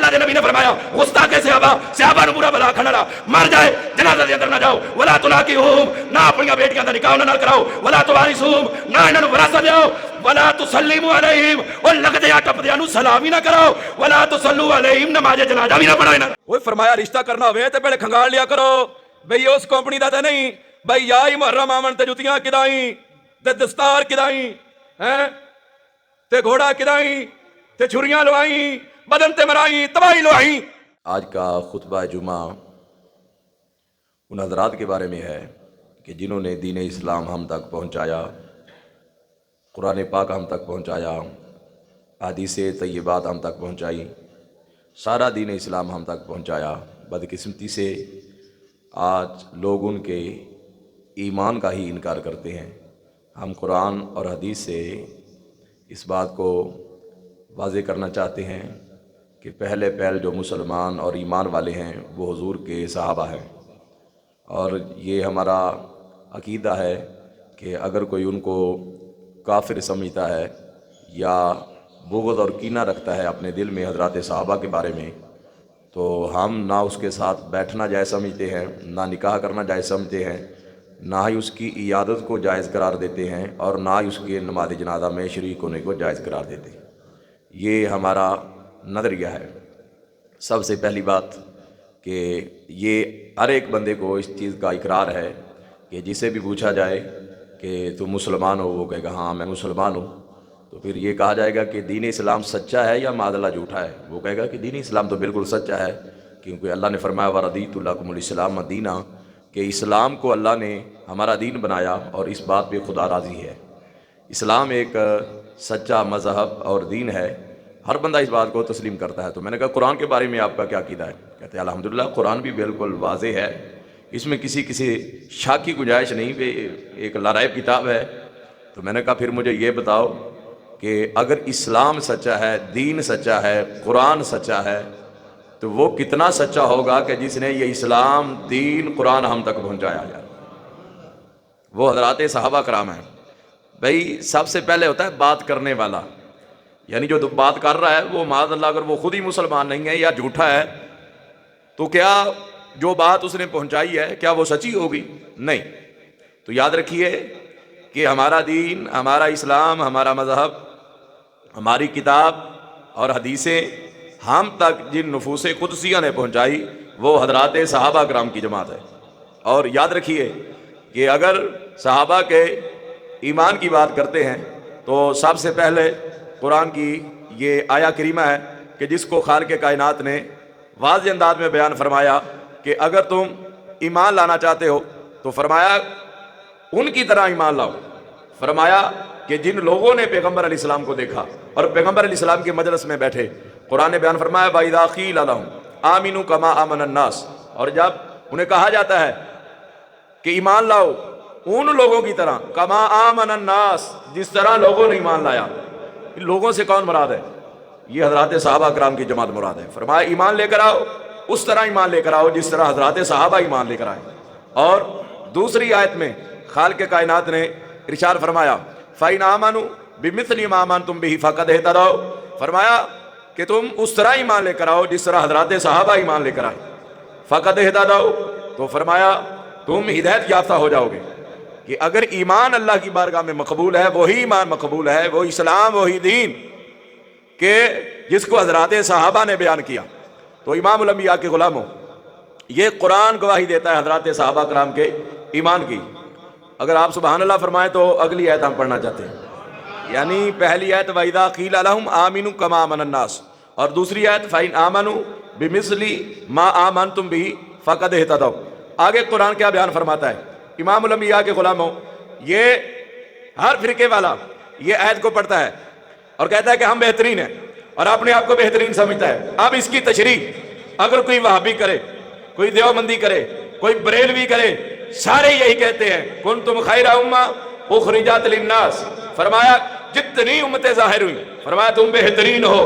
اللہ کے نبی نے فرمایا گستاخ صحابہ نو برا بلا کھڑا مر جائے جنازہ دے اندر نہ جاؤ، ولا تلاقیہم نہ اپنی بیٹیاں دا نکاح نہ کراؤ، ولا توارثہم نہ انہاں نو وراثت دیو، ولا تسلموا علیہم اور لگدیاں ٹپدیاں نو سلام ہی نہ کراؤ، ولا تصلوا علیہم نماز جنازہ بھی نہ پڑھاؤ۔ وہ فرمایا رشتہ کرنا ہوئے تے پہلے کھنگال لیا کرو بھئی اس کمپنی دا تے نہیں بھئی یا ہی محرم آمن تے جتیاں کدائیں تے دستار کدائیں تے گھوڑا کدائیں تے چھریاں لوائیں بدن تے مرائیں تباہی لوائیں۔ آج کا خطبہ جمعہ ان حضرات کے بارے میں ہے کہ جنہوں نے دین اسلام ہم تک پہنچایا، قرآن پاک ہم تک پہنچایا، احادیث طیبات ہم تک پہنچائی، سارا دین اسلام ہم تک پہنچایا۔ بدقسمتی سے آج لوگ ان کے ایمان کا ہی انکار کرتے ہیں۔ ہم قرآن اور حدیث سے اس بات کو واضح کرنا چاہتے ہیں کہ پہلے جو مسلمان اور ایمان والے ہیں وہ حضور کے صحابہ ہیں، اور یہ ہمارا عقیدہ ہے کہ اگر کوئی ان کو کافر سمجھتا ہے یا بغض اور کینہ رکھتا ہے اپنے دل میں حضرات صحابہ کے بارے میں، تو ہم نہ اس کے ساتھ بیٹھنا جائز سمجھتے ہیں، نہ نکاح کرنا جائز سمجھتے ہیں، نہ ہی اس کی عیادت کو جائز قرار دیتے ہیں، اور نہ ہی اس کے نماز جنازہ میں شریک ہونے کو جائز قرار دیتے ہیں۔ یہ ہمارا نظریہ ہے۔ سب سے پہلی بات کہ یہ ہر ایک بندے کو اس چیز کا اقرار ہے کہ جسے بھی پوچھا جائے کہ تم مسلمان ہو، وہ کہے گا ہاں میں مسلمان ہوں، تو پھر یہ کہا جائے گا کہ دین اسلام سچا ہے یا معاذ اللہ جھوٹا ہے، وہ کہے گا کہ دین اسلام تو بالکل سچا ہے، کیونکہ اللہ نے فرمایا وَرَضِيتُ لَكُمُ الْإِسْلَامَ دِينًا، کہ اسلام کو اللہ نے ہمارا دین بنایا اور اس بات پہ خدا راضی ہے۔ اسلام ایک سچا مذہب اور دین ہے، ہر بندہ اس بات کو تسلیم کرتا ہے۔ تو میں نے کہا قرآن کے بارے میں آپ کا کیا عقیدہ ہے؟ کہتے ہیں الحمدللہ قرآن بھی بالکل واضح ہے، اس میں کسی شک کی گنجائش نہیں، ایک لارائب کتاب ہے۔ تو میں نے کہا پھر مجھے یہ بتاؤ کہ اگر اسلام سچا ہے، دین سچا ہے، قرآن سچا ہے، تو وہ کتنا سچا ہوگا کہ جس نے یہ اسلام، دین، قرآن ہم تک پہنچایا جائے، وہ حضرات صحابہ کرام ہیں۔ بھئی سب سے پہلے ہوتا ہے بات کرنے والا، یعنی جو بات کر رہا ہے وہ معاذ اللہ اگر وہ خود ہی مسلمان نہیں ہے یا جھوٹا ہے تو کیا جو بات اس نے پہنچائی ہے کیا وہ سچی ہوگی؟ نہیں۔ تو یاد رکھیے کہ ہمارا دین، ہمارا اسلام، ہمارا مذہب، ہماری کتاب اور حدیثیں ہم تک جن نفوس قدسیہ نے پہنچائی وہ حضرات صحابہ کرام کی جماعت ہے۔ اور یاد رکھیے کہ اگر صحابہ کے ایمان کی بات کرتے ہیں تو سب سے پہلے قرآن کی یہ آیہ کریمہ ہے کہ جس کو خالق کائنات نے واضح انداز میں بیان فرمایا کہ اگر تم ایمان لانا چاہتے ہو تو فرمایا ان کی طرح ایمان لاؤ۔ فرمایا کہ جن لوگوں نے پیغمبر علیہ السلام کو دیکھا اور پیغمبر علیہ السلام کے مجلس میں بیٹھے، قرآن نے بیان فرمایا وَإِذَا قِيلَ لَهُمْ آمِنُوا كَمَا آمَنَ النَّاسُ، اور جب انہیں کہا جاتا ہے کہ ایمان لاؤ ان لوگوں کی طرح، کما آمن الناس، جس طرح لوگوں نے ایمان لایا۔ ان لوگوں سے کون مراد ہے؟ یہ حضرات صحابہ کرام کی جماعت مراد ہے۔ فرمایا ایمان لے کر آؤ، اس طرح ایمان لے کر آؤ جس طرح حضرات صحابہ ایمان لے کر آئے۔ اور دوسری آیت میں خالق کائنات نے ارشاد فرمایا فَإِنْ آمَنُوا بِمِثْلِ مَا آمَنْتُمْ بِهِ فَقَدْ اهْتَدَوْا، فرمایا کہ تم اس طرح ایمان لے کر آؤ جس طرح حضرات صحابہ ایمان لے کر آئے۔ فَقَدْ اهْتَدَوْا، تو فرمایا تم ہدایت یافتہ ہو جاؤ گے۔ کہ اگر ایمان اللہ کی بارگاہ میں مقبول ہے، وہی ایمان مقبول ہے، وہ اسلام، وہی دین کہ جس کو حضرات صحابہ نے بیان کیا۔ تو امام الانبیاء کے غلاموں، یہ قرآن گواہی دیتا ہے حضرات صحابہ کرام کے ایمان کی۔ اگر آپ سبحان اللہ فرمائیں تو اگلی آیت ہم پڑھنا چاہتے ہیں، یعنی پہلی آیت وَإِذَا قِيلَ لَهُمْ آمِنُوا كَمَا آمَنَ النَّاسُ، اور دوسری آیت فَإِنْ آمَنُوا بِمِثْلِ مَا آمَنْتُمْ بِهِ فَقَدْ اهْتَدَوْا۔ آگے قرآن کیا بیان فرماتا ہے؟ امام الانبیاء کے غلاموں، یہ ہر فرقے والا یہ آیت کو پڑھتا ہے اور کہتا ہے کہ ہم بہترین ہیں اور اپنے آپ کو بہترین سمجھتا ہے۔ اب اس کی تشریح اگر کوئی وہابی کرے، کوئی دیوبندی کرے، کوئی بریلوی کرے، سارے یہی کہتے ہیں کنتم خیر امہ اخرجت للناس، فرمایا جتنی امتیں ظاہر ہوئی فرمایا تم بہترین ہو۔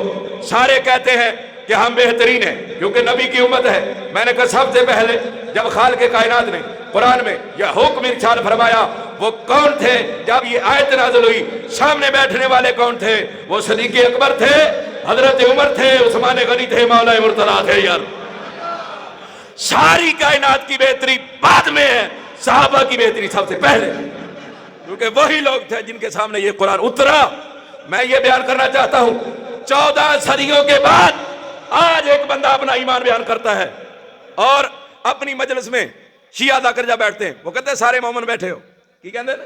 سارے کہتے ہیں کہ ہم بہترین ہیں کیونکہ نبی کی امت ہے۔ میں نے کہا سب سے پہلے جب خالق کائنات نے قرآن میں یہ حکم ارشاد فرمایا وہ کون تھے؟ جب یہ آیت نازل ہوئی سامنے بیٹھنے والے کون تھے؟ وہ صدیق اکبر تھے حضرت عمر تھے، عثمان غنی تھے، مولا مرتضیٰ تھے یار. ساری کائنات کی بہتری بعد میں ہے، صحابہ کی بہتری سب سے پہلے، کیونکہ وہی لوگ تھے جن کے سامنے یہ قرآن اترا. میں یہ بیان کرنا چاہتا ہوں 14 صدیوں کے بعد آج ایک بندہ اپنا ایمان بیان کرتا ہے اور اپنی مجلس میں شیعہ لا کر جا بیٹھتے ہیں. وہ کہتے ہیں سارے مومن بیٹھے ہو. کی کہتے ہیں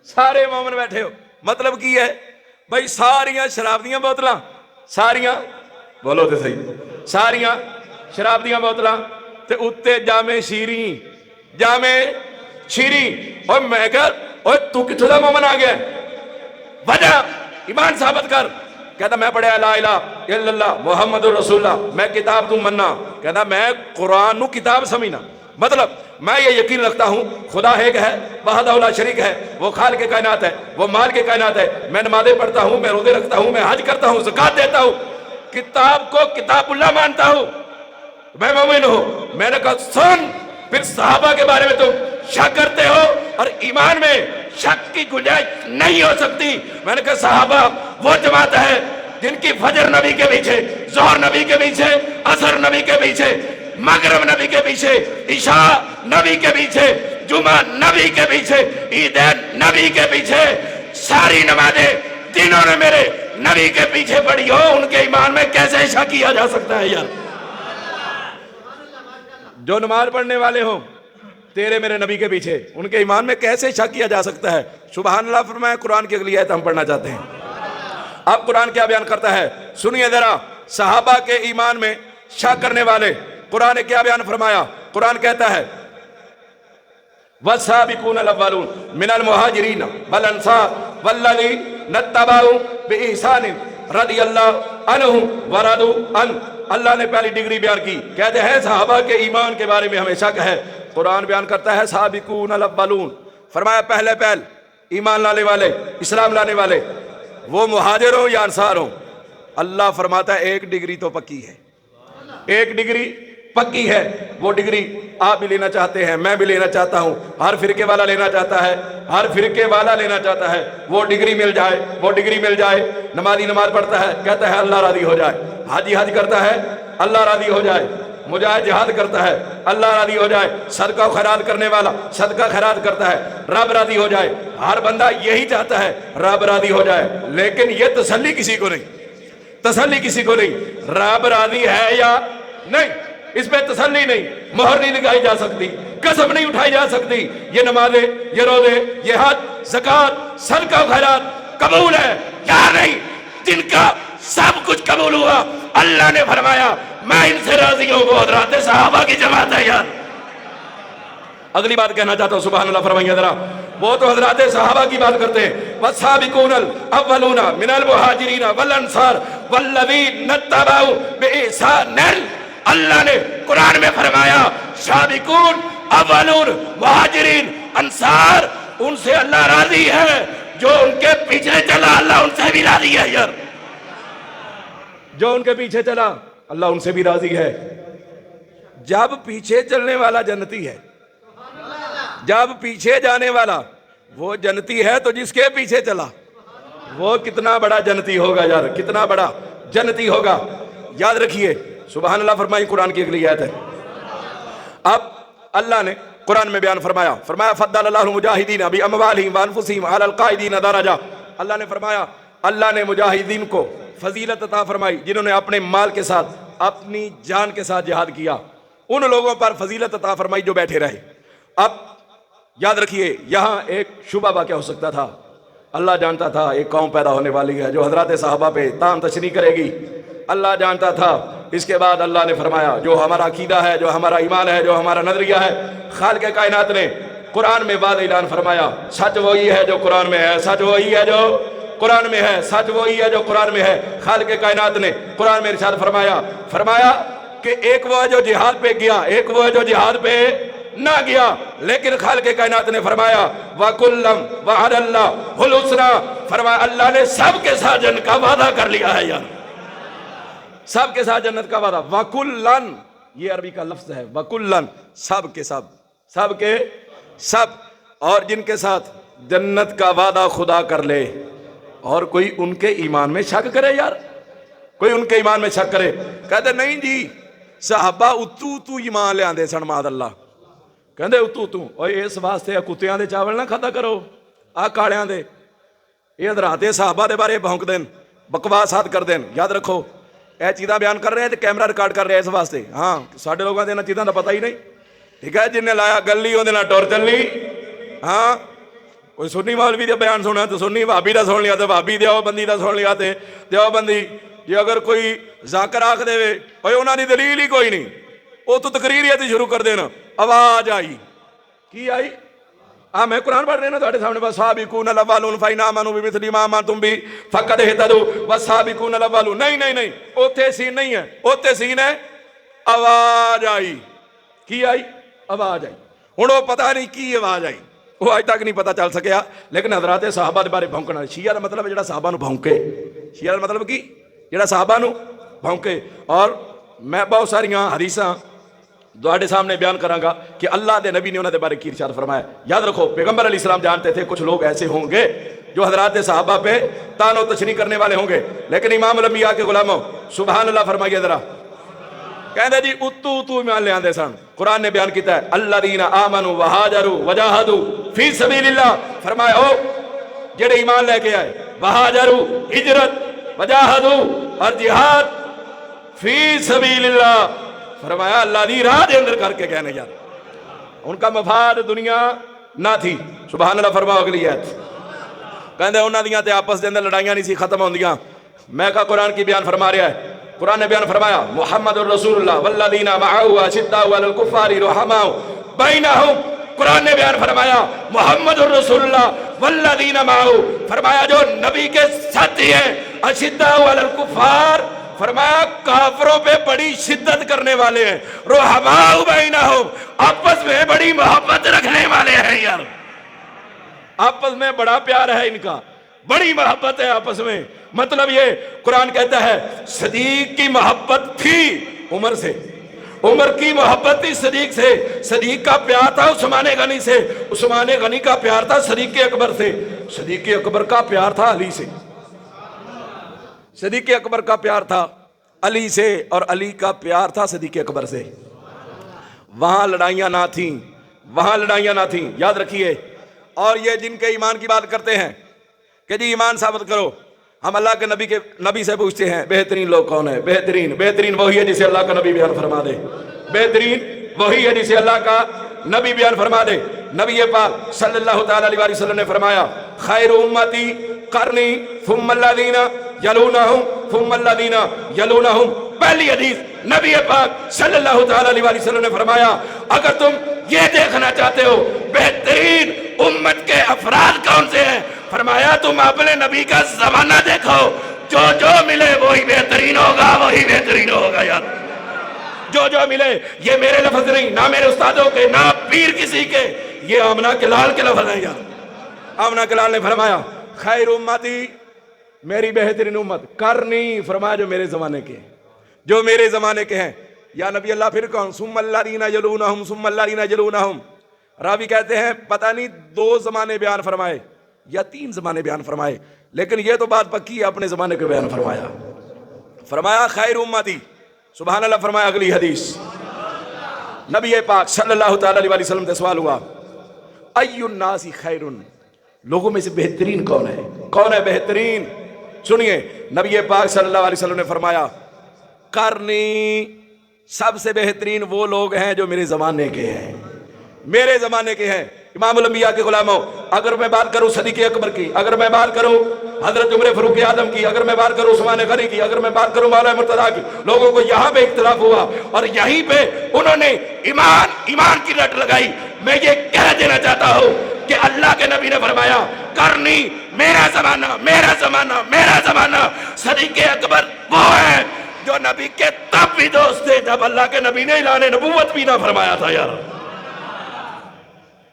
سارے مومن بیٹھے ہو. مطلب کی ہے بھائی ساریاں شراب دیاں بوتلاں، ساریاں بولو تے صحیح، ساریاں شراب دیاں بوتلاں تے اتے جامع شیریں. اور میں کہا تو کتھوں دا مومن آ گیا؟ وجہ ایمان ثابت کر. کہتا میں پڑھیا لا الہ الا اللہ محمد رسول اللہ، میں کتاب تو مننا. کہتا میں قرآن نو کتاب سمجھنا. مطلب میں یہ یقین رکھتا ہوں خدا ایک ہے، وحدہ لا شریک ہے، وہ خالق کائنات ہے، وہ مالک کائنات ہے. میں نمازیں پڑھتا ہوں، میں روزے رکھتا ہوں، میں حج کرتا ہوں، زکوٰۃ دیتا ہوں، کتاب کو کتاب اللہ مانتا ہوں، میں مومن ہوں. میں نے کہا سن، پھر صحابہ کے بارے میں تم شک کرتے ہو اور ایمان میں شک کی گنجائش نہیں ہو سکتی. میں نے کہا صحابہ وہ جماعت ہے جن کی فجر نبی کے پیچھے، ظہر نبی کے پیچھے، عصر نبی کے پیچھے، مغرب نبی کے پیچھے، عشاء نبی کے پیچھے، جمعہ نبی کے پیچھے، عیدین نبی کے پیچھے. ساری نمازیں جنہوں نے میرے نبی کے پیچھے پڑھی ہو ان کے ایمان میں کیسے شک کیا جا سکتا ہے یار؟ جو نماز پڑھنے والے ہوں تیرے میرے نبی کے پیچھے، ان کے ایمان میں کیسے شک کیا جا سکتا ہے؟ سبحان اللہ فرمایا. قرآن کی اگلی آیت ہم پڑھنا چاہتے ہیں. اب قرآن کیا بیان کرتا ہے سنیے ذرا. صحابہ کے ایمان میں شک کرنے والے قرآن نے کیا بیان فرمایا. قرآن کہتا ہے وَالسَّابِقُونَ الْأَوَّلُونَ مِنَ الْمُهَاجِرِينَ وَالْأَنصَارِ وَالَّذِينَ اتَّبَعُوهُم بِإِحْسَانٍ رَضِيَ اللَّهُ عَنْهُمْ وَرَضُوا عَنْهُ. اللہ نے پہلی ڈگری بیان کی. کہتے ہیں صحابہ کے ایمان کے بارے میں ہمیں شک ہے. قرآن بیان کرتا ہے سابقون الاولون، فرمایا پہلے پہل ایمان لانے والے، اسلام لانے والے، وہ مہاجر ہوں یا انصار ہوں. اللہ فرماتا ہے ایک ڈگری تو پکی ہے، ایک ڈگری پکی ہے. وہ ڈگری آپ بھی لینا چاہتے ہیں، میں بھی لینا چاہتا ہوں، ہر فرقے والا لینا چاہتا ہے، ہر فرقے والا لینا چاہتا ہے. وہ ڈگری مل جائے، وہ ڈگری مل جائے. نمازی نماز پڑھتا ہے، کہتا ہے اللہ راضی ہو جائے. حاجی حج کرتا ہے، اللہ راضی ہو جائے. مجاہد جہاد کرتا ہے، اللہ راضی ہو جائے. صدقہ و خیرات کرنے والا صدقہ خیرات کرتا ہے، رب راضی ہو جائے. ہر بندہ یہی چاہتا ہے رب راضی ہو جائے. لیکن یہ تسلی کسی کو نہیں، تسلی کسی کو نہیں. رب راضی ہے یا نہیں اس پہ تسلی نہیں. مہر نہیں لگائی جا سکتی، قسم نہیں اٹھائی جا سکتی. یہ نمازیں، یہ روزے، یہ حج، زکوٰۃ، صدقہ و خیرات قبول ہے یا نہیں؟ جن کا سب کچھ قبول ہوا اللہ نے فرمایا میں ان سے راضی ہوں. وہ حضرات صحابہ کی جماعت ہے یار. اگلی بات کہنا چاہتا ہوں سبحان اللہ فرمائیے ذرا. وہ تو حضرات صحابہ کی بات کرتے ہیں. والسابقون الاولون من المہاجرین والانصار والذین اتبعوا بإحسان. اللہ نے قرآن میں فرمایا سابقون اولون مہاجرین انصار، ان سے اللہ راضی ہے. جو ان کے پیچھے چلا اللہ ان سے بھی راضی ہے یار. جو ان کے پیچھے چلا اللہ ان سے بھی راضی ہے. جب پیچھے چلنے والا جنتی ہے، جب پیچھے جانے والا وہ جنتی ہے تو جس کے پیچھے چلا وہ کتنا بڑا جنتی ہوگا یار، کتنا بڑا جنتی ہوگا. یاد رکھیے سبحان اللہ فرمائی. قرآن کی اگلی آیت ہے. اب اللہ نے قرآن میں بیان فرمایا فضل اللہ المجاہدین باموالہم وانفسہم علی القاعدین درجہ. اللہ نے فرمایا اللہ نے مجاہدین کو فضیلت عطا فرمائی جنہوں نے اپنے مال کے ساتھ، اپنی جان کے ساتھ جہاد کیا. ان لوگوں پر فضیلت عطا فرمائی جو بیٹھے رہے. اب یاد رکھیے یہاں ایک شبہ واقع ہو سکتا تھا. اللہ جانتا تھا ایک قوم پیدا ہونے والی ہے جو حضرات صحابہ پہ تان تشریح کرے گی. اللہ جانتا تھا. اس کے بعد اللہ نے فرمایا جو ہمارا عقیدہ ہے، جو ہمارا ایمان ہے، جو ہمارا نظریہ ہے، خالق کائنات نے قرآن میں واضح اعلان فرمایا سچ وہی ہے جو قرآن میں ہے، سچ وہی ہے جو قرآن میں ہے، سچ وہی ہے جو قرآن میں ہے. خالق کائنات نے قرآن میں ارشاد فرمایا کہ ایک وہ ہے جو جہاد پہ گیا، ایک وہ ہے جو جہاد پہ نہ گیا. لیکن خالق کائنات نے فرمایا وَكُلًّا وَعَدَ اللَّهُ الْحُسْنَىٰ. فرمایا اللہ نے سب کے ساتھ جنت کا وعدہ کر لیا ہے یار، سب کے ساتھ جنت کا وعدہ. وَكُلًّا یہ عربی کا لفظ ہے. وَكُلًّا سب کے سب، سب کے سب. اور جن کے ساتھ جنت کا وعدہ خدا کر لے اور کوئی ان کے ایمان میں شک کرے یار، کوئی ان کے ایمان میں شک کرے. کہتے نہیں جی صحابہ اتو ایمان لے آندے سن ماد اللہ. کہندے اتو اور اس واسطے کتیاں دے چاول نہ کھادا کرو آ کالیاں دے. یہ حضرات صحابہ دے بارے بھونک دین بکواسات کر دین. یاد رکھو اے چیزاں بیان کر رہے ہیں تو کیمرہ ریکارڈ کر رہے ہیں اس واسطے. ہاں ساڈے لوگوں نے چیزاں کا پتہ ہی نہیں. ٹھیک ہے جن نے لایا گلی اندر نہ ٹور چلی. ہاں کوئی سنی مولوی کا بیان سنا تو سنی بھابی کا سن لیا تو بھابی دیوبندی کا سن لیا تو دیوبندی. جی اگر کوئی ذاکر آکھ دے اوے انہاں دی دلیل ہی کوئی نہیں وہ تو تقریر ہی شروع کر دینا. آواز آئی کی آئی میں قرآن پڑھ رہے نا تھوڑے سامنے. والسابقون الاولون فإن آمنوا بمثل ما آمنتم به فقد اهتدوا والسابقون الاولون. نہیں اوتھے سین نہیں ہے. اوتھے سین ہے آواز آئی. کی آئی آواز آئی. ہن وہ پتہ نہیں کی آواز آئی وہ اج تک نہیں پتہ چل سکیا. لیکن حضرات صحابہ دے بارے بھونکنا شیعہ دا مطلب ہے جڑا صحابہ نو بھونکے. شیعہ دا مطلب کی جڑا صحابہ نو بھونکے. اور میں بہت ساریاں حدیثاں دوڑے سامنے بیان کروں گا کہ اللہ دے نبی نے انہوں نے بارے کی ارشاد فرمایا. یاد رکھو پیغمبر علیہ السلام جانتے تھے کچھ لوگ ایسے ہوں گے جو حضرات صحابہ پہ تان و تشریح کرنے والے ہوں گے. لیکن امام الانبیاء کے غلاموں سبحان اللہ فرمائیے ذرا. کہندے جی اتو ایمان لے آندے سن. قرآن نے بیان کیتا ہے الذین آمنوا وہاجروا وجاہدوا فی سبیل اللہ. فرمایا او جڑے ایمان لے کے آئے وہاجروا ہجرت وجاہدوا اور جہاد فی سبیل اللہ. فرمایا اللہ دی راہ دے اندر کر کے کہنے یار ان کا مفاد دنیا نہ تھی. سبحان اللہ فرماؤ اگلی آیت. کہندے انہاں دیاں تے آپس دے اندر لڑائیاں نہیں سی ختم ہوندیاں. میں کہا قرآن کی بیان فرما رہا ہے. قرآن نے بیان فرمایا محمد الرسول اللہ والذین معه اشداء علی الکفار رحماء بینہم. قرآن نے بیان فرمایا محمد الرسول اللہ والذین معه. فرمایا جو نبی کے ساتھی ہیں اشداء علی الکفار. فرمایا کافروں پہ بڑی شدت کرنے والے ہیں. رحماء بینہم آپس میں بڑی محبت رکھنے والے ہیں. یار آپس میں بڑا پیار ہے ان کا بڑی محبت ہے آپس میں. مطلب یہ قرآن کہتا ہے صدیق کی محبت تھی عمر سے. عمر کی محبت تھی صدیق سے. صدیق کا پیار تھا عثمان غنی سے. عثمان غنی کا پیار تھا صدیق اکبر سے. صدیق اکبر کا پیار تھا علی سے. صدیق اکبر کا پیار تھا علی سے اور علی کا پیار تھا صدیق اکبر سے. وہاں لڑائیاں نہ تھیں. وہاں لڑائیاں نہ تھیں. یاد رکھیے. اور یہ جن کے ایمان کی بات کرتے ہیں کہ جی ایمان ثابت کرو. ہم اللہ کے نبی سے پوچھتے ہیں بہترین لوگ کون ہیں. بہترین وہی ہے جسے اللہ کا نبی بیان فرما دے. بہترین وہی ہے جسے اللہ کا نبی بیان فرما دے. نبی پاک صلی اللہ تعالی علیہ وسلم نے فرمایا خیر امتی قرنی ثم الذین یلونہم ثم الذین یلونہم. پہلی حدیث نبی پاک صلی اللہ تعالی علیہ وسلم نے فرمایا اگر تم یہ دیکھنا چاہتے ہو بہترین امت کے افراد کون سے ہیں فرمایا تم اپنے نبی کا زمانہ دیکھو. جو ملے وہی بہترین ہوگا وہی بہترین ہوگا. یار جو ملے. یہ میرے لفظ نہیں نہ میرے استادوں کے نہ پیر کسی کے. یہ آمنہ کے لال کے لفظ ہیں. یار آمنہ کے لال نے فرمایا خیر امتی میری بہترین امت کرنی. فرمایا جو میرے زمانے کے جو میرے زمانے کے ہیں. یا نبی اللہ پھر کون ثم الذین یلونہم ثم الذین یلونہم. راوی کہتے ہیں پتہ نہیں 2 زمانے بیان فرمائے یا 3 زمانے بیان فرمائے لیکن یہ تو بات پکی ہے اپنے زمانے کے بیان فرمایا. فرمایا خیر امتی. سبحان اللہ. فرمایا اگلی حدیث نبی پاک صلی اللہ تعالی علیہ وسلم سے سوال ہوا ای الناس خیر. لوگوں میں سے بہترین کون ہے. کون ہے بہترین. سنیے نبی پاک صلی اللہ علیہ وسلم نے فرمایا کرنی. سب سے بہترین وہ لوگ ہیں جو میرے زمانے کے ہیں. میرے زمانے کے ہیں. امام الانبیاء کے غلاموں اگر میں بات کروں صدیق اکبر کی اگر میں بات کروں حضرت عمر فاروق اعظم کی اگر میں بات کروں عثمان غنی کی اگر میں بات کروں مولانا مرتضیٰ کی لوگوں کو یہاں پہ اختلاف ہوا اور یہیں پہ انہوں نے ایمان کی رٹ لگائی. میں یہ کہہ دینا چاہتا ہوں کہ اللہ کے نبی نے فرمایا کرنی میرا زمانہ میرا زمانہ میرا زمانہ. صدیق اکبر وہ ہے جو نبی کے تب بھی دوست تھے جب اللہ کے نبی نے اعلان نبوت بھی نہ فرمایا تھا. یار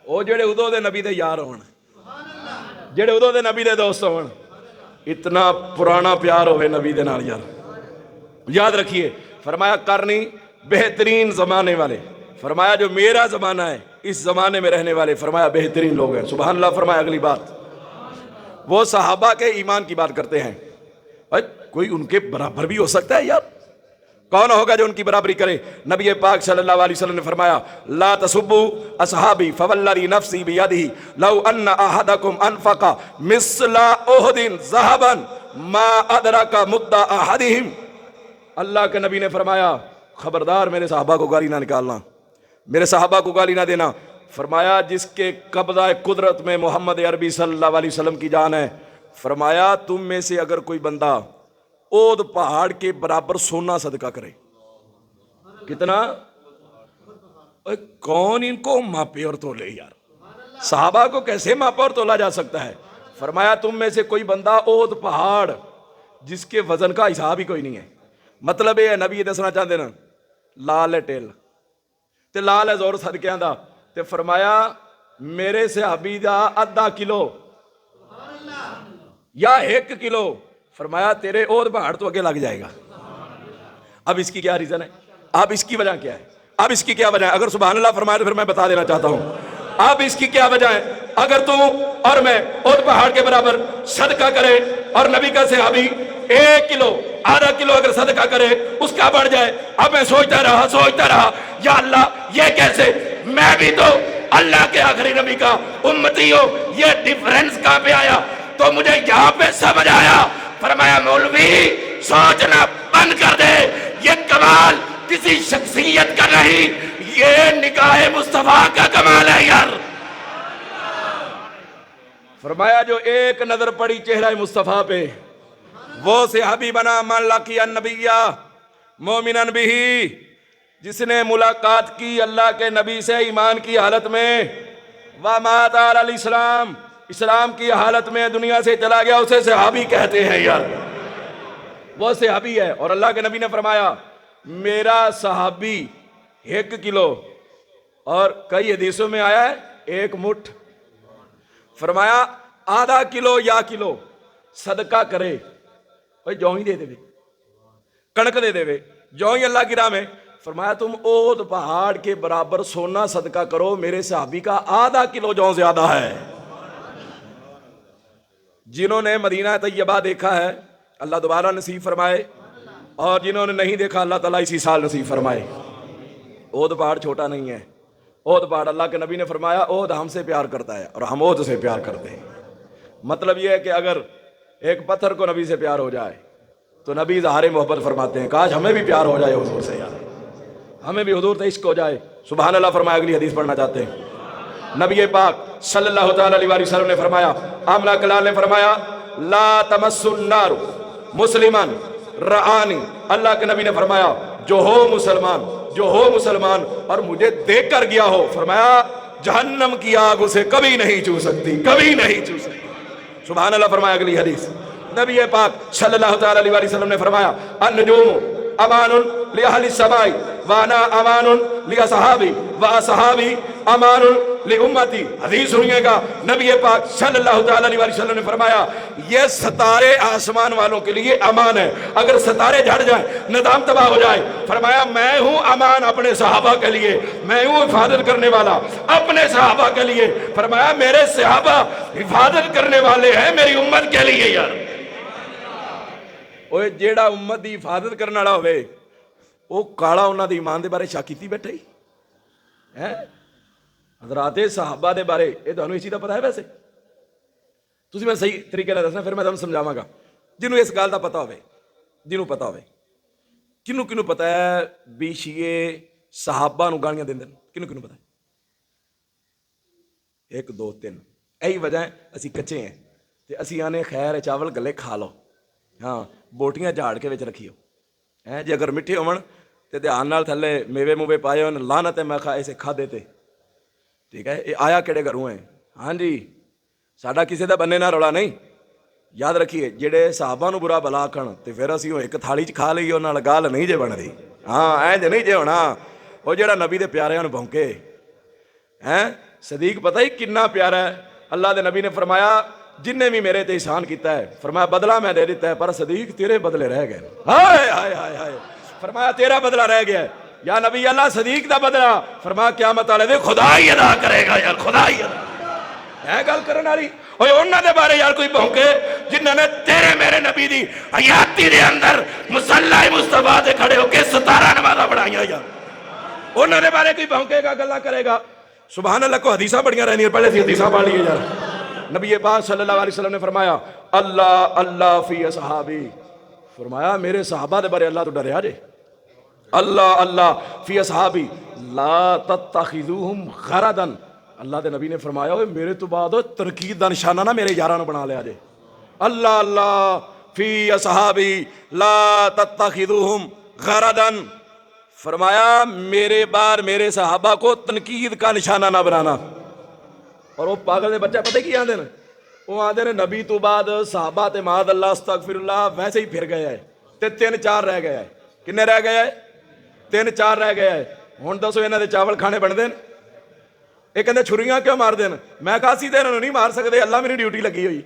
وہ جڑے ادو دے نبی دے یار ہون جڑے ادو دے نبی دے دوست ہون. اتنا پرانا پیار ہوئے نبی دے نال. یار یاد رکھیے. فرمایا کرنی بہترین زمانے والے. فرمایا جو میرا زمانہ ہے اس زمانے میں رہنے والے فرمایا بہترین لوگ ہیں. سبحان اللہ. فرمایا اگلی بات وہ صحابہ کے ایمان کی بات کرتے ہیں. کوئی ان کے برابر بھی ہو سکتا ہے یار؟ کون ہوگا جو ان کی برابری کرے؟ نبی پاک صلی اللہ علیہ وسلم نے فرمایا لا تسبوا اصحابی فوالذی نفسی بیدہ لو ان احدکم انفق مثل احد ذهبا ما ادرک مد احدہم. اللہ کے نبی نے فرمایا خبردار میرے صحابہ کو گالی نہ نکالنا، میرے صحابہ کو گالی نہ دینا. فرمایا جس کے قبضہ قدرت میں محمد عربی صلی اللہ علیہ وسلم کی جان ہے، فرمایا تم میں سے اگر کوئی بندہ اود پہاڑ کے برابر سونا صدقہ کرے. کتنا؟ کون ان کو ماپے اور تولے یار؟ صحابہ کو کیسے ماپا اور تولا جا سکتا ہے؟ فرمایا تم میں سے کوئی بندہ اود پہاڑ جس کے وزن کا حساب ہی کوئی نہیں ہے. مطلب یہ نبی دسنا چاہتے نا لال ہے ٹیل تے لال ہے زور صدقیاں دا، تے فرمایا میرے صحابی دا آدھا کلو یا 1 کلو، فرمایا تیرے اور پہاڑ تو اگے لگ جائے گا. اب اس کی کیا ریزن ہے؟ اب اس کی وجہ کیا ہے؟ اب اس کی کیا وجہ ہے؟ اگر سبحان اللہ فرمائے تو پھر میں بتا دینا چاہتا ہوں. اب اس کی کیا وجہ ہے؟ اگر تو اور میں اور پہاڑ کے برابر صدقہ کرے اور نبی کا صحابی 1 کلو آدھا کلو اگر صدقہ کرے اس کا بڑھ جائے. اب میں سوچتا رہا یا اللہ یہ کیسے؟ میں بھی تو اللہ کے آخری نبی کا امتی ہوں، یہ ڈیفرنس کہاں پہ آیا؟ تو مجھے یہاں پہ سمجھ آیا. فرمایا مولوی سوچنا بند کر دے، یہ کمال کسی شخصیت کا نہیں، یہ نگاہ مصطفیٰ کا کمال ہے یار. فرمایا جو ایک نظر پڑی چہرہ مصطفیٰ پہ وہ صحابی بنا من لقی النبی مومنا بہ، جس نے ملاقات کی اللہ کے نبی سے ایمان کی حالت میں، ومات علی الاسلام، اسلام کی حالت میں دنیا سے چلا گیا، اسے صحابی کہتے ہیں یار. وہ صحابی ہے. اور اللہ کے نبی نے فرمایا میرا صحابی 1 کلو اور کئی حدیثوں میں آیا ہے 1 مٹھ. فرمایا آدھا کلو یا کلو صدقہ کرے، بھائی جو ہی دے دے، کڑک دے دے، جو ہی اللہ کی راہ میں. فرمایا تم اود پہاڑ کے برابر سونا صدقہ کرو، میرے صحابی کا آدھا کلو جو زیادہ ہے. جنہوں نے مدینہ طیبہ دیکھا ہے اللہ دوبارہ نصیب فرمائے، اور جنہوں نے نہیں دیکھا اللہ تعالیٰ اسی سال نصیب فرمائے. اود پہاڑ چھوٹا نہیں ہے. اود پہاڑ اللہ کے نبی نے فرمایا اود ہم سے پیار کرتا ہے اور ہم اود سے پیار کرتے ہیں. مطلب یہ ہے کہ اگر ایک پتھر کو نبی سے پیار ہو جائے تو نبی اظہار محبت فرماتے ہیں کاش ہمیں بھی پیار ہو جائے حضور سے یار، ہمیں بھی حضور سے عشق ہو جائے. سبحان اللہ فرمایا. اگلی حدیث پڑھنا چاہتے ہیں. نبی پاک صلی اللہ تعالی علیہ وسلم نے فرمایا، آمنہ کلال نے فرمایا لا تمس النار مسلمان رعانی. اللہ کے نبی نے فرمایا جو ہو مسلمان اور مجھے دیکھ کر گیا ہو، فرمایا جہنم کی آگ اسے کبھی نہیں چھو سکتی، کبھی نہیں چھو سکتی. سبحان اللہ فرمایا. اگلی حدیث نبی پاک صلی اللہ تعالی علیہ وسلم نے فرمایا النجوم امان لأہل السماء وانا امان لأصحابی واصحابی امان لأمتی. حدیث سنیے گا، نبی پاک صلی اللہ تعالی علیہ وسلم نے فرمایا یہ ستارے آسمان والوں کے لیے امان ہے، اگر ستارے جھڑ جائیں نظام تباہ ہو جائے، فرمایا میں ہوں امان اپنے صحابہ کے لیے، میں ہوں حفاظت کرنے والا اپنے صحابہ کے لیے. فرمایا میرے صحابہ حفاظت کرنے والے ہیں میری امت کے لیے یار. اوے جیڑا امت دی حفاظت کرنے والا ہوئے وہ کالا انہاں دی ایمان دے بارے شک کیتی بیٹھے ہی ہے. حضرات صحابہ دے بارے یہ تمہیں اسی دا پتا ہے؟ ویسے تسی میں صحیح طریقے نال دسنا پھر میں تمہیں سمجھاواں گا. جنوں اس گل دا پتا ہوئے، جنوں پتا ہوئے، کنوں پتا ہے بھی شیعہ صحابہ نو گالیاں دیندے، کنوں پتا ہے؟ 1 2 3 یہی وجہ ہے اسی کچے ہیں تے اسی آنے خیر چاول گلے کھا لو، ہاں بوٹیاں جھاڑ کے وچ رکھیو ہے. جی اگر میٹھے ہون تے دھیان نال تھلے میوے موے پائے ہون، لعنت ہے میں اسے کھا دیتے. ٹھیک ہے، یہ آیا کہڑے گھروں ہیں؟ ہاں جی ساڈا کسی دا بننے نہ رولا نہیں. یاد رکھیے جڑے صحابہ نو برا بلا کھن تے پھر اسی ایک تھالی چ کھا لئیے انہاں نال گال نہیں جے بندی. ہاں اینج نہیں جے ہونا. وہ جڑا نبی دے پیاریاں نو بھونکے ہیں، صدیق پتہ ہی کتنا پیارا ہے. اللہ دے نبی نے فرمایا جن نے بھی میرے تے احسان کیتا ہے، فرمایا بدلہ میں دے دیتا ہے، پر صدیق تیرے بدلے رہ گئے. ہائے ہائے ہائے ہائے. فرمایا تیرا بدلہ رہ گیا ہے یا نبی اللہ، صدیق دا بدلہ فرمایا قیامت والے دن خدا ہی ادا کرے گا یار، خدا ہی ادا. ہے گل کرن والی اوے انہاں دے بارے یار کوئی بھونکے جنہاں نے تیرے میرے نبی دی حیاتی دے اندر مصلی مصطفیٰ دے کھڑے ہو کے 17 نمازاں پڑھائیاں یار انہاں دے بارے کوئی بھونکے گا گلا کرے گا سبحان اللہ کو حدیثاں بڑیاں رہنی پہلے سی حدیثاں پڑھ لیے یار نبی پاک صلی اللہ علیہ وسلم نے فرمایا اللہ اللہ فی اصحابی فرمایا میرے صحابہ دے بارے اللہ تو ڈریا جے اللہ اللہ فی اصحابی لا تتخذوہم غرضا اللہ دے نبی نے فرمایا ہوئے میرے تو بعد تنقید دا نشانہ نہ میرے یاراں نو بنا لیا جے اللہ اللہ فی اصحابی لا تتخذوہم غرضا فرمایا میرے بار میرے صحابہ کو تنقید کا نشانہ نہ بنانا اور وہ پاگل دے بچہ پتہ کی آندے نا وہ آندے نے نبی تو بعد صحابہ تے معاذ اللہ استغفر اللہ ویسے ہی پھر گیا ہے تے 3-4 رہ گیا ہے کنے رہ گیا ہے 3-4 رہ گیا ہے ہن دسو انہاں دے چاول کھانے بن دین یہ کہندے چھریاں کیوں مار دین میں کہا سی تے انہاں نوں نہیں مار سکدے اللہ میری ڈیوٹی لگی ہوئی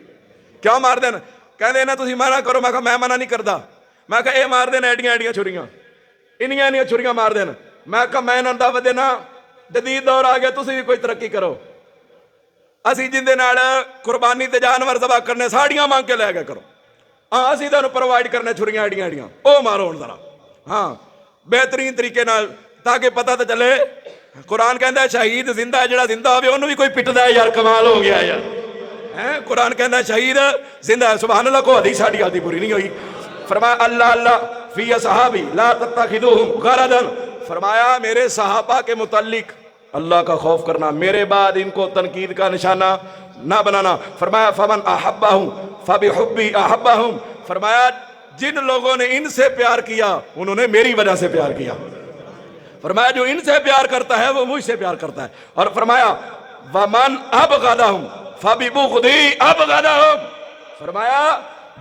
کیوں مار دین کہندے نا تسی منع کرو میں کہا میں منع نہیں کردا میں کہا اے مار دین ایڈیاں ایڈیاں چھریاں انیاں چھریاں مار دین میں کہا میں انہاں دعوت دینا جدید دور آ گیا تسی بھی کوئی ترقی کرو اسی جن دے نال قربانی تے جانور ذبح کرنے ساڑیاں مانگ کے لے گیا کرو ہاں اسی تانوں پرووائڈ کرنے چھریاں ایڈیاں ایڈیاں او مارو ہن ذرا ہاں بہترین طریقے نال تاکہ پتہ تے چلے قرآن کہندا ہے شہید زندہ ہے جڑا زندہ ہوے اونوں بھی کوئی پٹدا ہے یار کمال ہو گیا یار ہیں قرآن کہندا ہے شہید زندہ ہے سبحان اللہ کو حدیث ساڈی آدھی پوری نہیں ہوئی فرمایا اللہ اللہ فی اصحابی لا تتخذوہم غرضا فرمایا میرے صحابہ کے متعلق اللہ کا خوف کرنا میرے بعد ان کو تنقید کا نشانہ نہ بنانا فرمایا فمن احبہم فبحبی احبہم فرمایا جن لوگوں نے ان سے پیار کیا انہوں نے میری وجہ سے پیار کیا فرمایا جو ان سے پیار کرتا ہے وہ مجھ سے پیار کرتا ہے اور فرمایا ومن ابغضہم فببغضی ابغضہم فرمایا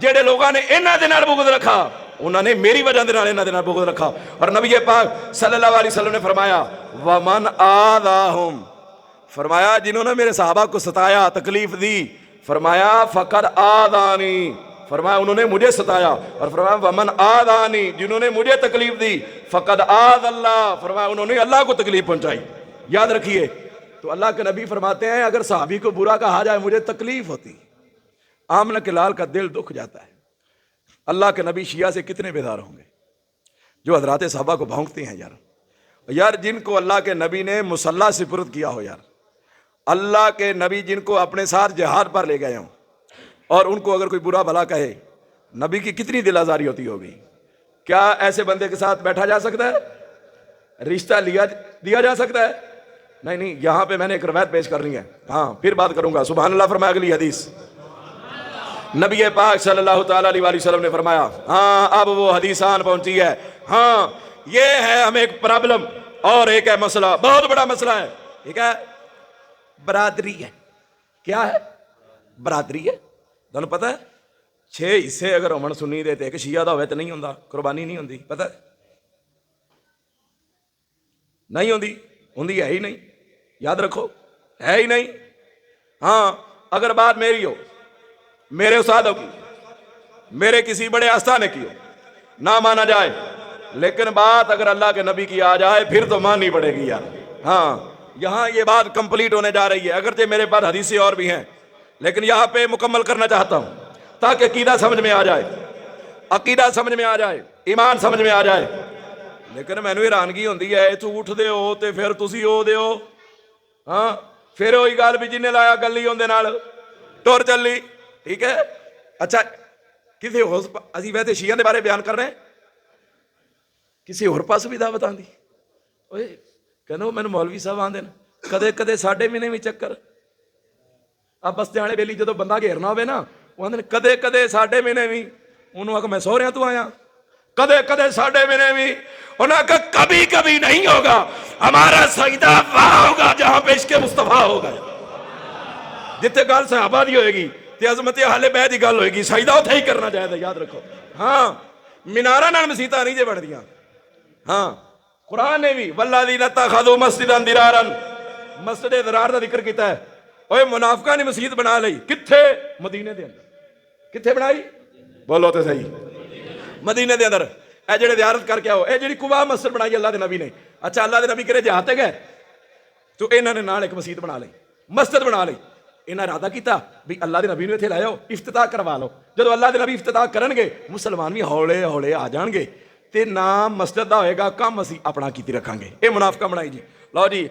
جڑے لوگوں نے انہاں دے نال بغض رکھا انہوں نے میری وجہ دے نال انہاں دے نال بغض رکھا اور نبی پاک صلی اللہ علیہ وسلم نے فرمایا ومن آذاہم فرمایا جنہوں نے میرے صحابہ کو ستایا تکلیف دی فرمایا فقد آذانی فرمایا انہوں نے مجھے ستایا اور فرمایا ومن آذانی جنہوں نے مجھے تکلیف دی فقد آذ اللہ فرمایا انہوں نے اللہ کو تکلیف پہنچائی یاد رکھیے تو اللہ کے نبی فرماتے ہیں اگر صحابی کو برا کہا جائے مجھے تکلیف ہوتی آمنہ کے لال کا دل دکھ جاتا ہے اللہ کے نبی شیعہ سے کتنے بیدار ہوں گے جو حضرات صحابہ کو بھونکتے ہیں یار جن کو اللہ کے نبی نے مصلی سپرد کیا ہو یار اللہ کے نبی جن کو اپنے ساتھ جہاد پر لے گئے ہوں اور ان کو اگر کوئی برا بھلا کہے نبی کی کتنی دل آزاری ہوتی ہوگی کیا ایسے بندے کے ساتھ بیٹھا جا سکتا ہے رشتہ دیا جا سکتا ہے نہیں یہاں پہ میں نے ایک روایت پیش کرنی ہے ہاں پھر بات کروں گا سبحان اللہ فرمایا اگلی حدیث نبی پاک صلی اللہ تعالیٰ علیہ وسلم نے فرمایا ہاں اب وہ حدیثان پہنچی ہے ہاں یہ ہے ہمیں ایک پرابلم اور ایک ہے مسئلہ بہت بڑا مسئلہ ہے ٹھیک ہے برادری ہے کیا ہے برادری ہے تمہیں پتہ ہے 6 حصے اگر امن سنی دے تے ایک شیعہ دا ہوئے تو نہیں ہوندا قربانی نہیں ہوندی پتہ ہے نہیں ہوندی ہے ہی نہیں یاد رکھو ہے ہی نہیں ہاں اگر بات میری ہو میرے استادوں کی میرے کسی بڑے آستانے کی ہو نہ مانا جائے لیکن بات اگر اللہ کے نبی کی آ جائے پھر تو ماننی پڑے گی یار ہاں یہاں یہ بات کمپلیٹ ہونے جا رہی ہے اگرچہ میرے پاس حدیثیں اور بھی ہیں لیکن یہاں پہ مکمل کرنا چاہتا ہوں تاکہ عقیدہ سمجھ میں آ جائے عقیدہ سمجھ میں آ جائے ایمان سمجھ میں آ جائے لیکن مینوں حیرانگی ہوندی ہے جھوٹ دے ہو تے پھر تسی او دے ہو ہاں پھر وہی گل بھی جن نے لایا گلی اون دے نال ٹر چلی ٹھیک ہے اچھا کسی ہو اسی ویسے شیعہ دے بارے بیان کر رہے ہیں کسی اور پاس بھی دعوت آندی اوے کہنو مینوں مولوی صاحب آندے نا کدے کدے ساڈے مہینے بھی چکر اب بستے والے بیلی جدو بندہ گھیرنا ہوئے نا وہ آندے کدے کدے ساڈے مہینے بھی انہوں آکھا میں سوہریاں تو آیا کدے کدے ساڈے مہینے بھی انہوں آکھا کبھی کبھی نہیں ہوگا ہمارا سجدہ وہاں ہوگا جہاں پہ عشق مصطفیٰ ہوگا جتنے گل صحابہ دی ہوئے گی تے عظمت اہل بیت دی گل ہوئے گی سجدہ اتھے ہی کرنا چاہیے یاد رکھو ہاں میناراں نال مسیتاں نہیں جے بندیاں ہاں قرآن نے بھی والذین اتخذوا مسجدا ضرارا مسجد ضرار دا ذکر کیتا ہے اوے منافقاں نے مسجد بنا لئی کتھے مدینے دے اندر کتھے بنائی بولو تے صحیح مدینے دے اندر اے جڑے زیارت کر کے آؤ اے جڑی قباء مسجد بنائی اللہ دے نبی نے اچھا اللہ دے نبی کرے جہاد تے گئے تو انہاں نے نال ایک مسجد بنا لئی مسجد بنا لئی ਇਹਨਾਂ ਇਰਾਦਾ ਕੀਤਾ ਵੀ ਅੱਲਾ ਦੇ ਨਬੀ ਨੂੰ ਇੱਥੇ ਲੈ ਆਓ, ਇਫਤਤਾਹ ਕਰਵਾ ਲਓ। ਜਦੋਂ ਅੱਲਾ ਦੇ ਨਬੀ ਇਫਤਤਾਹ ਕਰਨਗੇ ਮੁਸਲਮਾਨ ਵੀ ਹੌਲੇ ਹੌਲੇ ਆ ਜਾਣਗੇ ਤੇ ਨਾਮ ਮਸਜਿਦ ਦਾ ਹੋਏਗਾ, ਕੰਮ ਅਸੀਂ ਆਪਣਾ ਕੀਤੀ ਰੱਖਾਂਗੇ। ਇਹ ਮੁਨਾਫਿਕਾ ਬਣਾਈ ਜੀ। ਲਓ ਜੀ,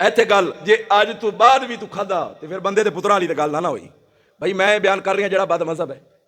ਇੱਥੇ ਗੱਲ ਜੇ ਅੱਜ ਤੋਂ ਬਾਅਦ ਵੀ ਤੂੰ ਖਾਦਾ ਤੇ ਫਿਰ ਬੰਦੇ ਦੇ ਪੁੱਤਰਾਂ ਵਾਲੀ ਤੇ ਗੱਲ ਨਾ ਹੋਈ। ਭਾਈ ਮੈਂ ਬਿਆਨ ਕਰ ਰਿਹਾ ਜਿਹੜਾ ਬਦ ਮਜ਼ਹਬ ਹੈ,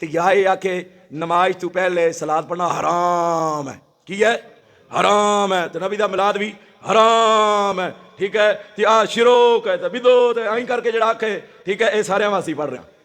ਤੇ ਯਾ ਇਹ ਆ ਕਿ ਨਮਾਜ਼ ਤੋਂ ਪਹਿਲੇ ਸਲਾਤ ਪੜਨਾ ਹਰਾਮ ਹੈ। ਕੀ ਹੈ? ਹਰਾਮ ਹੈ। ਤੇ ਨਬੀ ਦਾ ਮਿਲਾਦ ਵੀ ਹਰਾਮ ਹੈ। ਠੀਕ ਹੈ, ਤੇ ਆ ਸ਼ਿਰਕ ਹੈ ਤੇ ਬਿਦਅਤ ਹੈ, ਐਂ ਕਰਕੇ ਜਿਹੜਾ ਆਖੇ ਠੀਕ ਹੈ ਇਹ ਸਾਰਿਆਂ ਵਾਸਤੇ ਪੜ ਰਿਹਾ।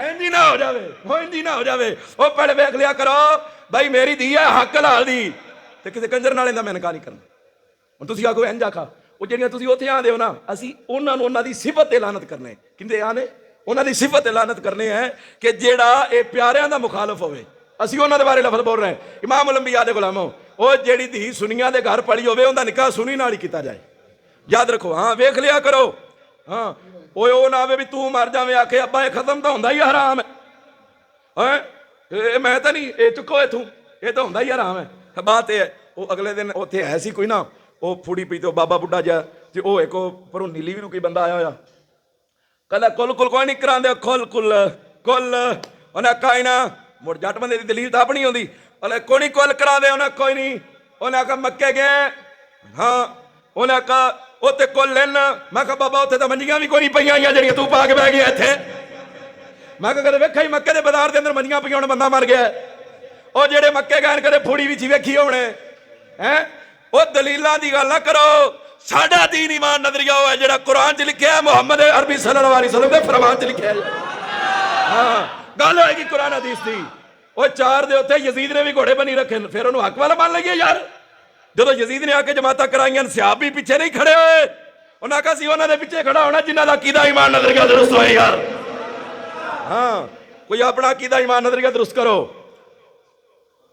ਇੰਜੀ ਨਾ ਹੋ ਜਾਵੇ, ਉਹ ਇੰਜੀ ਨਾ ਹੋ ਜਾਵੇ। ਉਹ ਪੜ੍ਹ ਵੇਖ ਲਿਆ ਕਰੋ ਬਾਈ, ਮੇਰੀ ਧੀ ਹੈ ਹੱਕ ਹਲਾਲ ਦੀ, ਤੇ ਕਿਸੇ ਕੰਜਰ ਨਾਲ ਇਹਦਾ ਮੈਂ ਨਕਾਹ ਨਹੀਂ ਕਰਨਾ। ਹੁਣ ਤੁਸੀਂ ਆਖੋ ਇੰਜ ਆਖਾ, ਉਹ ਜਿਹੜੀਆਂ ਤੁਸੀਂ ਉੱਥੇ ਆਂਦੇ ਹੋ ਨਾ, ਅਸੀਂ ਉਹਨਾਂ ਨੂੰ ਉਹਨਾਂ ਦੀ ਸਿਫਤ ਤੇ ਲਾਨਤ ਕਰਨੇ। ਕਿੰਦੇ ਆਨੇ? ਉਹਨਾਂ ਦੀ ਸਿਫਤ ਤੇ ਲਾਨਤ ਕਰਨੇ ਹੈ ਕਿ ਜਿਹੜਾ ਇਹ ਪਿਆਰਿਆਂ ਦਾ ਮੁਖਾਲਫ ਹੋਵੇ। ਅਸੀਂ ਉਹਨਾਂ ਦੇ ਬਾਰੇ ਲਫ਼ਜ਼ ਬੋਲ ਰਹੇ ਹਾਂ। ਇਮਾਮ ਉਲ-ਅੰਬਿਆ ਦੇ ਗੁਲਾਮੋ, ਉਹ ਜਿਹੜੀ ਧੀ ਸੁਨੀਆਂ ਦੇ ਘਰ ਪਲੀ ਹੋਵੇ ਉਹਦਾ ਨਿਕਾਹ ਸੁਨੀ ਨਾਲ ਹੀ ਕੀਤਾ ਜਾਏ। ਯਾਦ ਰੱਖੋ। ਹਾਂ ਵੇਖ ਲਿਆ ਕਰੋ। ਹਾਂ ਉਹ ਨਾ ਆਵੇ ਵੀ ਤੂੰ ਮਰ ਜਾਵੇਂ ਆਖੇ ਅੱਬਾ ਇਹ ਖਤਮ ਤਾਂ ਹੁੰਦਾ ਹੀ ਹਰਾਮ ਹੈ। ਇਹ ਮੈਂ ਤਾਂ ਨਹੀਂ, ਇਹ ਚੁੱਕੋ ਇਥੋਂ, ਇਹ ਤਾਂ ਹੁੰਦਾ ਹੀ ਹਰਾਮ ਹੈ। ਬਾਤ ਇਹ ਹੈ, ਉਹ ਅਗਲੇ ਦਿਨ ਉੱਥੇ ਹੈ ਸੀ ਕੋਈ ਨਾ, ਉਹ ਫੂੜੀ ਪੀ ਤੋਂ ਬਾਬਾ ਬੁੱਢਾ ਜਿਹਾ, ਤੇ ਉਹ ਇੱਕ ਪਰੋਂ ਨੀਲੀ ਵੀ ਨੂੰ ਕੋਈ ਬੰਦਾ ਆਇਆ ਹੋਇਆ, ਕਹਿੰਦਾ ਕੁੱਲ ਕੋਈ ਨਹੀਂ ਕਰਾਉਂਦੇ, ਕੁੱਲ ਉਹਨੇ ਕਾਈ ਨਾ। ਮੁੜ ਜੱਟ ਬੰਦੇ ਦੀ ਦਲੀਲ ਤਾਂ ਆਪਣੀ ਹੁੰਦੀ, ਉਹਨੇ ਕੋਈ ਨਹੀਂ ਕੁੱਲ ਕਰਾਉਂਦੇ, ਉਹਨੇ ਕੋਈ ਨਹੀਂ। ਉਹਨੇ ਆਖਿਆ ਮੱਕੇ ਗਏ, ਹਾਂ ਉਹਨੇ ਆਖਿਆ ਉੱਥੇ ਕੁੱਲ ਲੈਣ। ਮੈਂ ਕਿਹਾ ਬਾਬਾ ਉੱਥੇ ਤਾਂ ਮੰਜੀਆਂ ਵੀ ਕੋਈ ਨਹੀਂ ਪਈਆਂ ਹੋਈਆਂ ਜਿਹੜੀਆਂ ਤੂੰ ਪਾ ਕੇ ਬਹਿ ਗਿਆ ਇੱਥੇ। ਮੈਂ ਕਿਹਾ ਕਦੇ ਵੇਖਿਆ ਹੀ ਮੱਕੇ ਦੇ ਬਾਜ਼ਾਰ ਦੇ ਅੰਦਰ ਮੰਜੀਆਂ ਪਈਆਂ, ਹੁਣ ਬੰਦਾ ਮਰ ਗਿਆ। ਉਹ ਜਿਹੜੇ ਮੱਕੇ ਗਏ ਕਦੇ ਫੂੜੀ ਵਿੱਚ ਹੀ ਵੇਖੀ ਹੋਣੇ ਹੈ। ਉਹ ਦਲੀਲਾਂ ਦੀ ਗੱਲ ਨਾ ਕਰੋ। ਸਾਡਾ ਦੀਨ ਈਮਾਨ ਨਜ਼ਰੀਆ ਉਹ ਹੈ ਜਿਹੜਾ ਕੁਰਾਨ 'ਚ ਲਿਖਿਆ, ਮੁਹੰਮਦ ਅਰਬੀ ਸੱਲੱਲਾਹੁ ਅਲੈਹਿ ਵਸੱਲਮ ਦੇ ਫਰਮਾਨ 'ਚ ਲਿਖਿਆ। ਹਾਂ ਗੱਲ ਹੋਏਗੀ ਕੁਰਾਨ ਹਦੀਸ ਦੀ। ਉਹ ਚਾਰ ਦੇ ਉੱਤੇ ਯਜ਼ੀਦ ਨੇ ਵੀ ਘੋੜੇ ਬਣੀ ਰੱਖੇ, ਫਿਰ ਉਹਨੂੰ ਹੱਕ ਵਾਲਾ ਮੰਨ ਲਈਏ ਯਾਰ। ਜਦੋਂ ਯਜ਼ੀਦ ਨੇ ਆ ਕੇ ਜਮਾਤਾਂ ਕਰਾਈਆਂ, ਸਿਹਾਬ ਵੀ ਪਿੱਛੇ ਨਹੀਂ ਖੜੇ ਹੋਏ। ਉਹਨਾਂ ਆਖਿਆ ਸੀ ਉਹਨਾਂ ਦੇ ਪਿੱਛੇ ਖੜਾ ਹੋਣਾ ਜਿਨ੍ਹਾਂ ਦਾ ਅਕੀਦਾ ਈਮਾਨ ਨਜ਼ਰੀਆ ਦਰੁਸਤ ਹੋਏ ਯਾਰ। ਹਾਂ ਕੋਈ ਆਪਣਾ ਅਕੀਦਾ ਈਮਾਨ ਨਜ਼ਰੀਆ ਦਰੁਸਤ ਕਰੋ।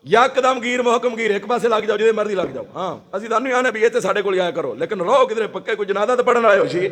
ਯਕਦਮ ਗੀਰ ਮੁਹਕਮ ਗੀਰ, ਇੱਕ ਪਾਸੇ ਲੱਗ ਜਾਓ, ਜਿਹਦੇ ਮਰਜ਼ੀ ਲੱਗ ਜਾਓ। ਹਾਂ ਅਸੀਂ ਤੁਹਾਨੂੰ ਆਨੇ ਵੀ ਇੱਥੇ ਸਾਡੇ ਕੋਲ ਆਇਆ ਕਰੋ, ਲੇਕਿਨ ਰਹੋ ਕਿਧਰੇ ਪੱਕੇ। ਕੋਈ ਜਨਾਜ਼ਾ ਤਾਂ ਪੜਨ ਆਏ ਹੋ ਸੀ,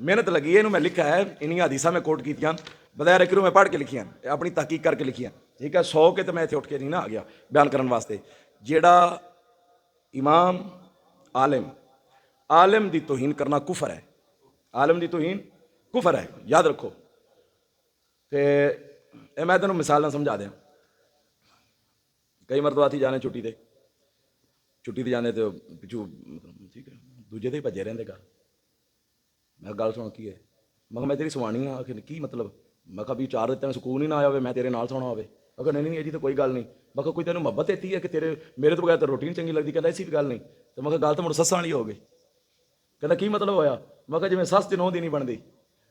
ਮਿਹਨਤ ਲੱਗੀ ਹੈ, ਇਹਨੂੰ ਮੈਂ ਲਿਖਿਆ ਹੈ, ਇੰਨੀਆਂ ਹਦੀਸਾਂ ਮੈਂ ਕੋਟ ਕੀਤੀਆਂ, ਬਗੈਰ ਇੱਕਰੂ ਮੈਂ ਪੜ੍ਹ ਕੇ ਲਿਖੀਆਂ, ਆਪਣੀ ਤਹਿਕੀਕ ਕਰਕੇ ਲਿਖੀਆਂ, ਠੀਕ ਹੈ। 100 ਕੇ ਤਾਂ ਮੈਂ ਇੱਥੇ ਉੱਠ ਕੇ ਨਹੀਂ ਨਾ ਆ ਗਿਆ ਬਿਆਨ ਕਰਨ ਵਾਸਤੇ। ਜਿਹੜਾ ਇਮਾਮ ਆਲਮ ਦੀ ਤੋਹੀਨ ਕਰਨਾ ਕੁਫਰ ਹੈ, ਆਲਮ ਦੀ ਤੋਹੀਨ ਕੁਫਰ ਹੈ, ਯਾਦ ਰੱਖੋ। ਤੇ ਇਹ ਮੈਂ ਤੈਨੂੰ ਮਿਸਾਲ ਨਾਲ ਸਮਝਾ ਦਿਆਂ। ਕਈ ਮਰਤਬਾ ਅਸੀਂ ਜਾਣੇ ਛੁੱਟੀ ਤੇ ਜਾਣੇ ਤੇ ਪਿੱਛੂ ਠੀਕ ਹੈ ਦੂਜੇ ਤੇ ਹੀ ਭੱਜੇ ਰਹਿੰਦੇ ਘਰ। ਮੈਂ ਗੱਲ ਸੁਣ ਕੀ ਹੈ, ਮੈਂ ਕਿਹਾ ਮੈਂ ਤੇਰੀ ਸੁਆਣੀ ਆ। ਆਖਿਰ ਕੀ ਮਤਲਬ? ਮੈਂ ਕਿਹਾ ਵੀ 4 ਦਿਨ ਤੈਨੂੰ ਸਕੂਨ ਹੀ ਨਾ ਆਇਆ ਹੋਵੇ, ਮੈਂ ਤੇਰੇ ਨਾਲ ਸੌਣਾ ਹੋਵੇ। ਮੈਂ ਕਿਹਾ ਨਹੀਂ ਇਹਦੀ ਤਾਂ ਕੋਈ ਗੱਲ ਨਹੀਂ। ਮੈਂ ਕਿਹਾ ਕੋਈ ਤੈਨੂੰ ਮੁਹੱਬਤ ਇੱਥੀ ਹੈ ਕਿ ਮੇਰੇ ਤੋਂ ਬਗੈਰ ਤਾਂ ਰੋਟੀ ਨਹੀਂ ਚੰਗੀ ਲੱਗਦੀ? ਕਹਿੰਦਾ ਐਸੀ ਵੀ ਗੱਲ ਨਹੀਂ। ਤੇ ਮੈਂ ਕਿਹਾ ਗੱਲ ਤਾਂ ਮੁੜ ਸੱਸਾਂ ਵਾਲੀ ਹੋ ਗਈ। ਕਹਿੰਦਾ ਕੀ ਮਤਲਬ ਹੋਇਆ? ਮੈਂ ਕਿਹਾ ਜਿਵੇਂ ਸੱਸ ਤੇ ਨੂੰਹ ਦੀ ਨਹੀਂ ਬਣਦੀ,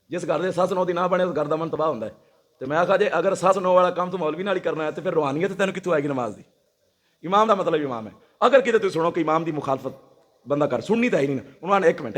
ਜਿਸ ਘਰ ਦੇ ਸੱਸ ਨੂੰਹ ਦੀ ਨਾ ਬਣੇ ਉਸ ਘਰ ਦਾ ਮਨ ਤਬਾਹ ਹੁੰਦਾ ਹੈ। ਤੇ ਮੈਂ ਆਖਿਆ ਜੇ ਅਗਰ ਸੱਸ ਨੂੰਹ ਵਾਲਾ ਕੰਮ ਤੂੰ ਮੌਲਵੀ ਨਾਲ ਹੀ ਕਰਨਾ ਹੈ ਤੇ ਫਿਰ ਰੂਹਾਨੀਅਤ ਤੈਨੂੰ ਕਿੱਥੋਂ ਆਏਗੀ ਨਮਾਜ਼ ਦੀ? ਇਮਾਮ ਦਾ ਮਤਲਬ ਇਮਾਮ ਹੈ। ਅਗਰ ਕਿਤੇ ਤੁਸੀਂ ਸੁਣੋ ਕਿ ਇਮਾਮ ਦੀ ਮੁਖਾਲਫਤ ਬੰਦਾ ਕਰ, ਸੁਣਨੀ ਤਾਂ ਹੀ ਨਹੀਂ ਨਾ। ਉਹਨਾਂ ਨੇ ਇੱਕ ਮਿੰਟ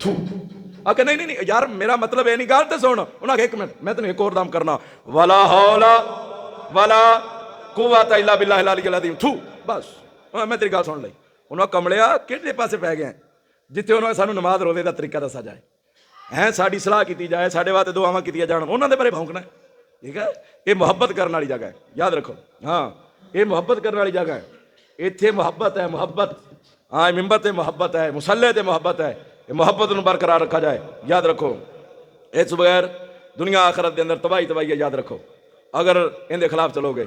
ਥੂ। ਆਖੇ ਨਹੀਂ ਯਾਰ ਮੇਰਾ ਮਤਲਬ ਇਹ ਨਹੀਂ, ਗੱਲ ਤੇ ਸੁਣ। ਉਹਨਾਂ ਕਹਾ ਇੱਕ ਮਿੰਟ ਮੈਂ ਤੈਨੂੰ ਇੱਕ ਹੋਰ ਦਮ ਕਰਨਾ, ਵਲਾ ਹੌਲਾ ਵਲਾ ਕੁਵਤਾ ਇਲਾ ਬਿੱਲਾਹਿਲ ਅਲੀਯਿਲ ਅਜ਼ੀਮ ਥੂ। ਬਸ ਮੈਂ ਤੇਰੀ ਗੱਲ ਸੁਣ ਲਈ। ਉਹਨਾਂ ਕਮਲਿਆ ਕਿਹੜੇ ਪਾਸੇ ਪੈ ਗਏ ਜਿੱਥੇ ਉਹਨਾਂ ਸਾਨੂੰ ਨਮਾਜ਼ ਰੋਜ਼ੇ ਦਾ ਤਰੀਕਾ ਦੱਸਿਆ ਜਾਏ, ਹੈ ਸਾਡੀ ਸਲਾਹ ਕੀਤੀ ਜਾਏ, ਸਾਡੇ ਵਾਸਤੇ ਦੁਆਵਾਂ ਕੀਤੀਆਂ ਜਾਣ, ਉਹਨਾਂ ਦੇ ਬਾਰੇ ਭੌਂਕਣਾ, ਠੀਕ ਹੈ। ਇਹ ਮੁਹੱਬਤ ਕਰਨ ਵਾਲੀ ਜਗ੍ਹਾ ਹੈ, ਯਾਦ ਰੱਖੋ। ਹਾਂ ਇਹ ਮੁਹੱਬਤ ਕਰਨ ਵਾਲੀ ਜਗ੍ਹਾ ਹੈ। ਇੱਥੇ ਮੁਹੱਬਤ ਹੈ, ਮੁਹੱਬਤ ਹਾਂ ਮਿੰਬਰ ਤੇ ਮੁਹੱਬਤ ਹੈ, ਮੁਸੱਲੇ ਤੇ ਮੁਹੱਬਤ ਹੈ। ਇਹ ਮੁਹੱਬਤ ਨੂੰ ਬਰਕਰਾਰ ਰੱਖਾ ਜਾਏ, ਯਾਦ ਰੱਖੋ। ਇਸ ਬਗੈਰ ਦੁਨੀਆ ਆਖਰਤ ਦੇ ਅੰਦਰ ਤਬਾਹੀ ਹੈ, ਯਾਦ ਰੱਖੋ। ਅਗਰ ਇਹਦੇ ਖਿਲਾਫ ਚਲੋਗੇ